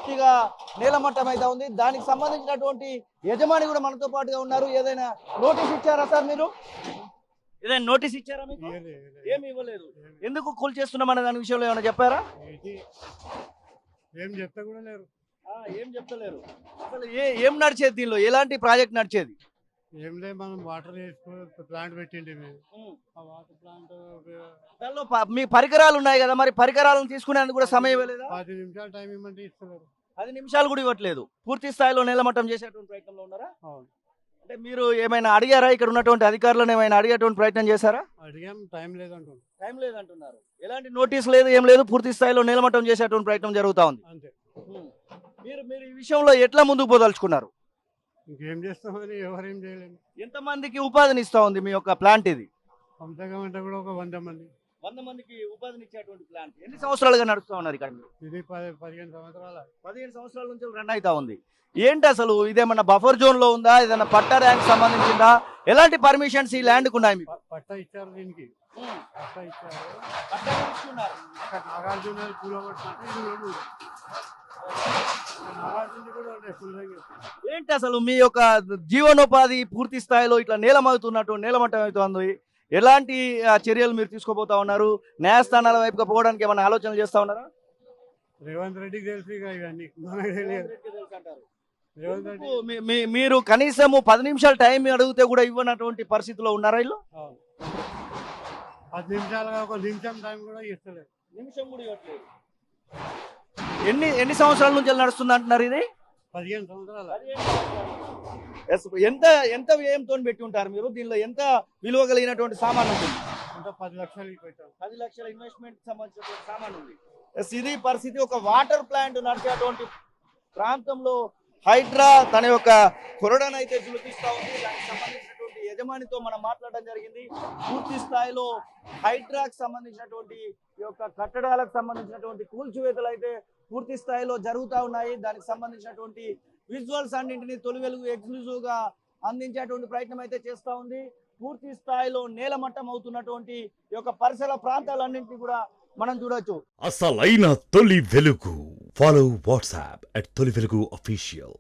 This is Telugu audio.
పూర్తిగా నేలమట్టం అయితే ఉంది. దానికి సంబంధించినటువంటి యజమాని కూడా మనతో పాటుగా ఉన్నారు. ఏదైనా నోటీస్ ఇచ్చారా సార్ మీరు? ఏదైనా నోటీస్ ఇచ్చారా మీకు? ఏమి ఇవ్వలేదు. ఎందుకు కూల్ చేస్తున్నామనే దాని విషయంలో ఏమైనా చెప్పారా? ఏం చెప్తా కూడా లేరు. ఏం చెప్తలేరు. అసలు ఏం నడిచేది దీనిలో? ఎలాంటి ప్రాజెక్ట్ నడిచేది? ఏం లేదు, మనం వాటర్ ప్లాంట్ పెట్టిండి ఆ వాటర్ ప్లాంట్ దానిలో మీ పరికరాలు ఉన్నాయి కదా, మరి పరికరాలను తీసుకునేందుకు కూడా సమయం ఇవ్వలేదా? 10 నిమిషాలు టైం ఇవ్వమంటే ఇస్తున్నారు. 10 నిమిషాలు కూడా ఇవ్వట్లేదు. పూర్తి స్థాయిలో నేలమట్టం చేసేటువంటి ప్రయత్నంలో ఉన్నారా? అవును. అంటే మీరు ఏమైనా అడిగారా? ఇక్కడ ఉన్నటువంటి అధికారులను ఏమైనా అడిగేటువంటి ప్రయత్నం చేశారా? అడిగాం, టైం లేదంటున్నారు. టైం లేదంటున్నారు. ఎలాంటి నోటీస్ లేదు, ఏం లేదు. పూర్తి స్థాయిలో నేలమట్టం చేసేటువంటి ప్రయత్నం జరుగుతా ఉంది. అంతే. మీరు మీరు ఈ విషయంలో ఎట్లా ముందుకు పోదలుచుకున్నారు? ఇంకేం చేస్తామని ఎవరేం చేయలేము. ఎంతమందికి ఉపాధిని ఇస్తా ఉంది మీ యొక్క ప్లాంట్ ఇది? అంతగా అంటే కూడా ఒక 100 మంది. 100 మందికి ఉపాధిని ఇచ్చేటువంటి ప్లాంట్. ఎన్ని సంవత్సరాలుగా నడుస్తూ ఉన్నారు ఇక్కడ మీరు? ఇది 15 సంవత్సరాల 15 సంవత్సరాల నుంచి రన్ అవుతా ఉంది. ఏంటి అసలు ఇదేమన్నా బఫర్ జోన్ లో ఉందా? ఏదైనా పట్టా ర్యాంక్ సంబంధించిందా? ఎలాంటి పర్మిషన్స్ ఈ ల్యాండ్ కు ఉన్నాయి మీకు? పట్టా ఇచ్చారు, దీనికి పట్టా ఇచ్చారు. పట్టా తీసుకున్నారు. నాగార్జున కూలగొట్టినట్టు ఇది కూడా ఉంది. నాగార్జున కూడా ఉండే ఫుల్. ఏంటి అసలు మీ యొక్క జీవనోపాధి పూర్తి స్థాయిలో ఇట్లా నేలమట్టం అవుతుంది. ఎలాంటి చర్యలు మీరు తీసుకోబోతా ఉన్నారు? న్యాయస్థానాల వైపుగా పోవడానికి ఏమైనా ఆలోచనలు చేస్తా ఉన్నారా? రేవంత్ రెడ్డికి తెలుసు ఇవన్నీ, మనకు తెలియదు. రేవంత్ రెడ్డి మీరు కనీసము 10 నిమిషాలు టైం అడిగితే కూడా ఇవ్వనటువంటి పరిస్థితిలో ఉన్నారా ఇల్లు? 10 నిమిషాలుగా ఒక నిమిషం టైం కూడా ఇస్తలేదు. నిమిషం కూడా ఇవ్వట్లేదు. ఎన్ని సంవత్సరాల నుంచి నడుస్తుంది అంటున్నారు ఇది? 15 సంవత్సరాలు. ఎంత వ్యయంతో పెట్టి ఉంటారు మీరు? దీనిలో ఎంత విలువ కలిగినటువంటి సామాన్ ఉంటుంది? అంటే 10 లక్షలు పెట్టాం. 10 లక్షల ఇన్వెస్ట్మెంట్ సంబంధించినటువంటి సామాన్ ఉంది. ఇది పరిస్థితి. ఒక వాటర్ ప్లాంట్ నడిచేటువంటి ప్రాంతంలో హైడ్రా తన యొక్క కొరడను అయితే జులిపిస్తా ఉంది. దానికి సంబంధించినటువంటి యజమానితో మనం మాట్లాడడం జరిగింది. పూర్తి స్థాయిలో హైడ్రాకి సంబంధించినటువంటి ఈ యొక్క కట్టడాలకు సంబంధించినటువంటి కూల్చివేతలు అయితే పూర్తి స్థాయిలో జరుగుతూ ఉన్నాయి. దానికి సంబంధించినటువంటి విజువల్స్ అన్నింటినీ తొలి వెలుగు ఎక్స్క్లూజివ్ గా అందించేటువంటి ప్రయత్నం అయితే చేస్తూ ఉంది. పూర్తి స్థాయిలో నేలమట్టం అవుతున్నటువంటి ఈ యొక్క పరిసర ప్రాంతాలన్నింటినీ కూడా మనం చూడొచ్చు. అసలైన తొలి వెలుగు. ఫాలో వాట్సాప్ @తొలి వెలుగు official.